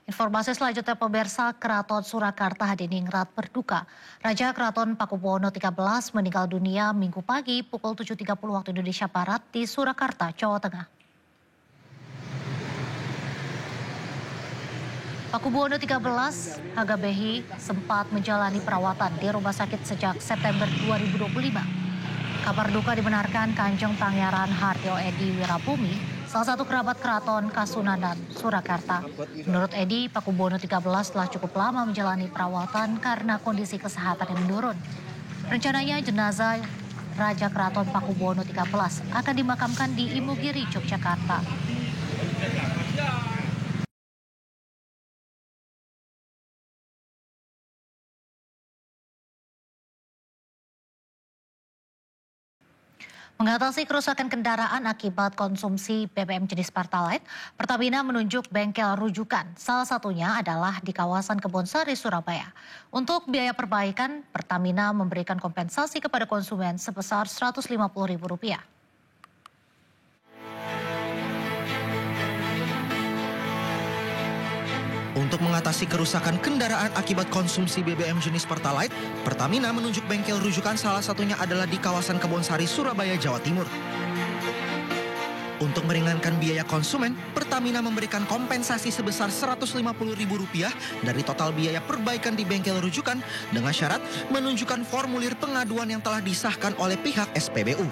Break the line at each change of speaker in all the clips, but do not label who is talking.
Informasi selanjutnya pemirsa, Keraton Surakarta Hadiningrat berduka. Raja Keraton Pakubuwono XIII meninggal dunia Minggu pagi pukul 7.30 waktu Indonesia Barat di Surakarta, Jawa Tengah. Pakubuwono XIII HGBhi sempat menjalani perawatan di rumah sakit sejak September 2025. Kabar duka dibenarkan Kanjeng Pangeran Hartyo Edi Wirabumi, salah satu kerabat keraton Kasunanan, Surakarta. Menurut Edi, Pakubuwono XIII telah cukup lama menjalani perawatan karena kondisi kesehatan yang menurun. Rencananya jenazah Raja Keraton Pakubuwono XIII akan dimakamkan di Imogiri, Yogyakarta. Mengatasi kerusakan kendaraan akibat konsumsi BBM jenis Pertalite, Pertamina menunjuk bengkel rujukan. Salah satunya adalah di kawasan Kebonsari, Surabaya. Untuk biaya perbaikan, Pertamina memberikan kompensasi kepada konsumen sebesar Rp150.000.
Untuk mengatasi kerusakan kendaraan akibat konsumsi BBM jenis Pertalite, Pertamina menunjuk bengkel rujukan, salah satunya adalah di kawasan Kebonsari, Surabaya, Jawa Timur. Untuk meringankan biaya konsumen, Pertamina memberikan kompensasi sebesar Rp150.000 dari total biaya perbaikan di bengkel rujukan dengan syarat menunjukkan formulir pengaduan yang telah disahkan oleh pihak SPBU.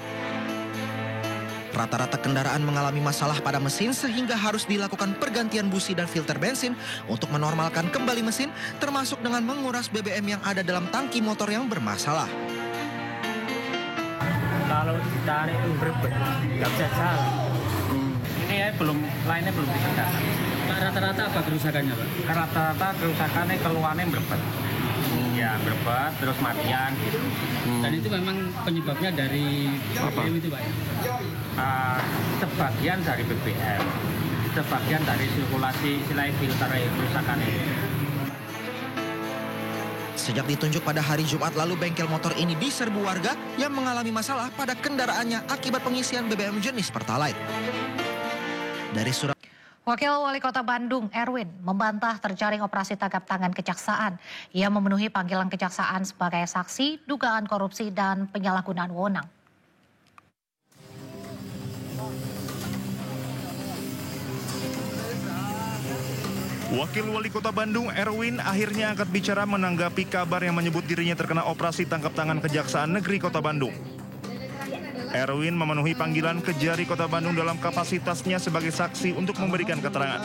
Rata-rata kendaraan mengalami masalah pada mesin sehingga harus dilakukan pergantian busi dan filter bensin untuk menormalkan kembali mesin, termasuk dengan menguras BBM yang ada dalam tangki motor yang bermasalah.
Kalau ditarik itu berbeda, nggak bisa jalan. Ini lainnya belum dikerjakan.
Rata-rata apa kerusakannya, Pak?
Rata-rata kerusakannya keluarnya berbeda. Ya berbeda, terus matian gitu.
Dan itu memang penyebabnya dari BBM itu, Pak?
Sebagian dari BBM, sebagian dari sirkulasi silai filter kerusakan ini.
Sejak ditunjuk pada hari Jumat lalu, bengkel motor ini diserbu warga yang mengalami masalah pada kendaraannya akibat pengisian BBM jenis Pertalite. Dari Surabaya.
Wakil Wali Kota Bandung, Erwin, membantah terjaring operasi tangkap tangan kejaksaan. Ia memenuhi panggilan kejaksaan sebagai saksi dugaan korupsi dan penyalahgunaan wewenang.
Wakil Wali Kota Bandung, Erwin, akhirnya angkat bicara menanggapi kabar yang menyebut dirinya terkena operasi tangkap tangan Kejaksaan Negeri Kota Bandung. Erwin memenuhi panggilan Kejari Kota Bandung dalam kapasitasnya sebagai saksi untuk memberikan keterangan.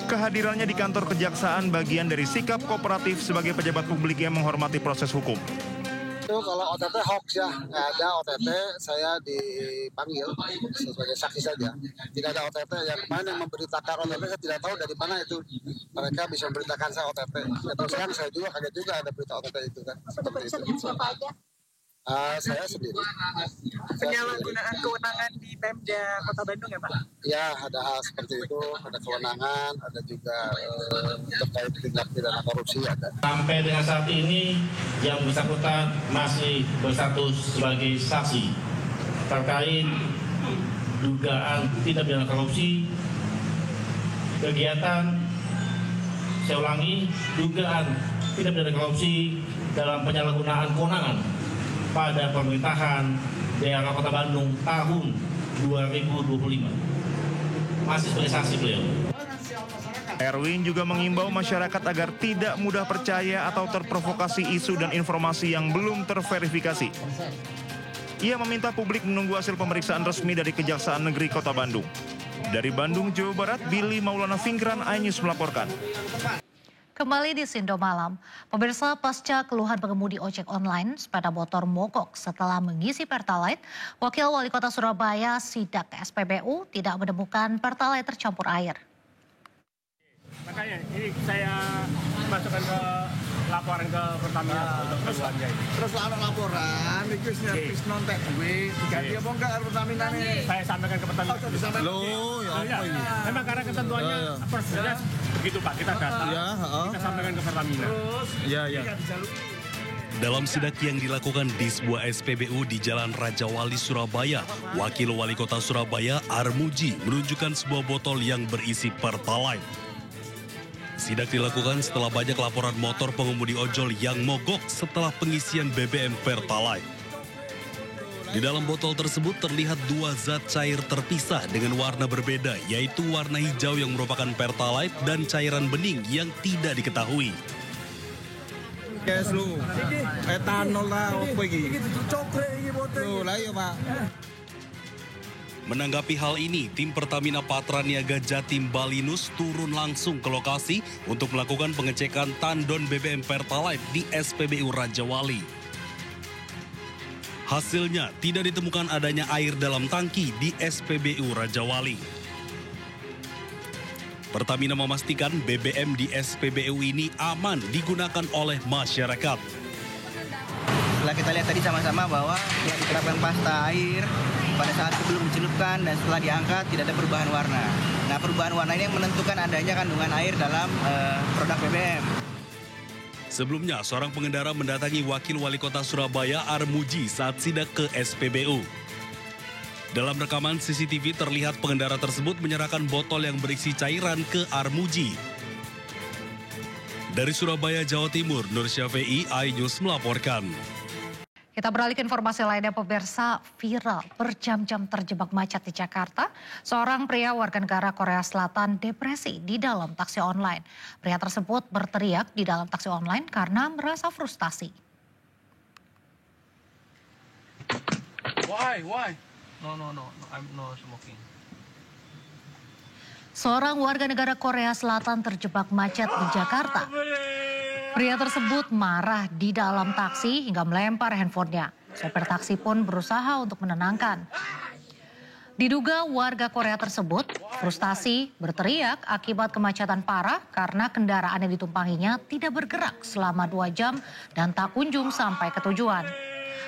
Kehadirannya di kantor Kejaksaan bagian dari sikap kooperatif sebagai pejabat publik yang menghormati proses hukum.
Itu kalau OTT hoax ya, nggak ada OTT, saya dipanggil sebagai saksi saja. Tidak ada OTT, yang kemarin yang memberitakan OTT saya tidak tahu dari mana itu mereka bisa memberitakan saya OTT. Ya, terus kan saya juga kaget juga ada berita OTT itu kan. Seperti itu. Siapa aja? Saya sendiri.
Penyalahgunaan kewenangan di Pemda Kota Bandung ya Pak?
Ya, ada hal seperti itu, ada kewenangan, ada juga terkait tindak pidana korupsi ada.
Sampai dengan saat ini yang bersangkutan masih berstatus sebagai saksi terkait dugaan tindak pidana korupsi, kegiatan, saya ulangi, dugaan tindak pidana korupsi dalam penyalahgunaan kewenangan pada pemerintahan daerah Kota Bandung tahun 2025. Masih sebagai saksi beliau.
Erwin juga mengimbau masyarakat agar tidak mudah percaya atau terprovokasi isu dan informasi yang belum terverifikasi. Ia meminta publik menunggu hasil pemeriksaan resmi dari Kejaksaan Negeri Kota Bandung. Dari Bandung, Jawa Barat, Billy Maulana Fingran, iNews melaporkan.
Kembali di Sindo Malam, pemirsa, pasca keluhan pengemudi ojek online, sepeda motor mogok setelah mengisi Pertalite, Wakil Wali Kota Surabaya sidak ke SPBU tidak menemukan Pertalite tercampur air.
Makanya ini saya masukkan ke laporan ke Pertamina untuk keluarnya.
Terus laporan, itu servis non-tech gue, diganti apa enggak Pertamina nih?
Saya sampaikan ke Pertamina.
Loh, ya apa ini?
Memang karena ketentuannya prosedurnya begitu Pak, kita data, kita sampaikan ke Pertamina. Terus,
Dalam sidak yang dilakukan di sebuah SPBU di Jalan Raja Wali, Surabaya, Wakil Wali Kota Surabaya, Armuji, menunjukkan sebuah botol yang berisi Pertalite. Sidak dilakukan setelah banyak laporan motor pengemudi ojol yang mogok setelah pengisian BBM Pertalite. Di dalam botol tersebut terlihat dua zat cair terpisah dengan warna berbeda, yaitu warna hijau yang merupakan Pertalite dan cairan bening yang tidak diketahui.
Gas lu, etanol lah, apa iki? Lu lah ya Pak.
Menanggapi hal ini, tim Pertamina Patraniaga Jatim Balinus turun langsung ke lokasi untuk melakukan pengecekan tandon BBM Pertalite di SPBU Rajawali. Hasilnya, tidak ditemukan adanya air dalam tangki di SPBU Rajawali. Pertamina memastikan BBM di SPBU ini aman digunakan oleh masyarakat.
Setelah kita lihat tadi sama-sama bahwa yang diterapkan pasta air pada saat sebelum dicelupkan dan setelah diangkat tidak ada perubahan warna. Nah, perubahan warna ini yang menentukan adanya kandungan air dalam produk BBM.
Sebelumnya, seorang pengendara mendatangi Wakil Wali Kota Surabaya Armuji saat sidak ke SPBU. Dalam rekaman CCTV terlihat pengendara tersebut menyerahkan botol yang berisi cairan ke Armuji. Dari Surabaya, Jawa Timur, Nur Syafi'i, iNews melaporkan.
Kita beralih ke informasi lainnya, pemirsa. Viral berjam-jam terjebak macet di Jakarta. Seorang pria warga negara Korea Selatan depresi di dalam taksi online. Pria tersebut berteriak di dalam taksi online karena merasa frustasi.
Why? No, I'm no smoking.
Seorang warga negara Korea Selatan terjebak macet di Jakarta. Pria tersebut marah di dalam taksi hingga melempar handphonenya. Sopir taksi pun berusaha untuk menenangkan. Diduga warga Korea tersebut frustasi berteriak akibat kemacetan parah karena kendaraan yang ditumpanginya tidak bergerak selama 2 jam dan tak kunjung sampai ke tujuan.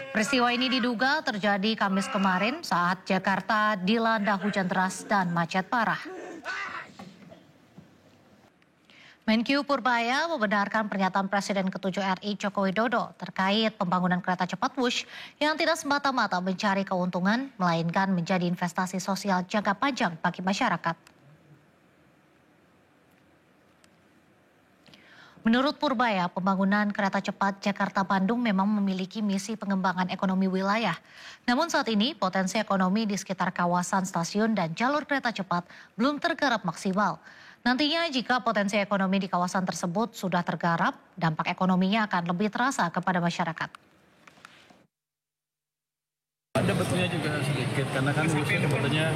Peristiwa ini diduga terjadi Kamis kemarin saat Jakarta dilanda hujan deras dan macet parah. Menkyu Purbaya membenarkan pernyataan Presiden ke-7 RI Joko Widodo terkait pembangunan kereta cepat Wush yang tidak semata-mata mencari keuntungan, melainkan menjadi investasi sosial jangka panjang bagi masyarakat. Menurut Purbaya, pembangunan kereta cepat Jakarta-Bandung memang memiliki misi pengembangan ekonomi wilayah. Namun saat ini potensi ekonomi di sekitar kawasan stasiun dan jalur kereta cepat belum tergarap maksimal. Nantinya jika potensi ekonomi di kawasan tersebut sudah tergarap, dampak ekonominya akan lebih terasa kepada masyarakat.
Ada betulnya juga sedikit, karena kan sebetulnya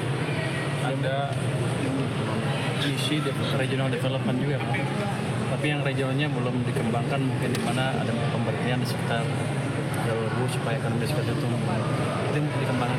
ada misi regional development juga, Pak. Tapi yang regionalnya belum dikembangkan, mungkin di mana ada pemberhentian di sekitar jalur bus supaya ekonomi sekitar itu mungkin dikembangkan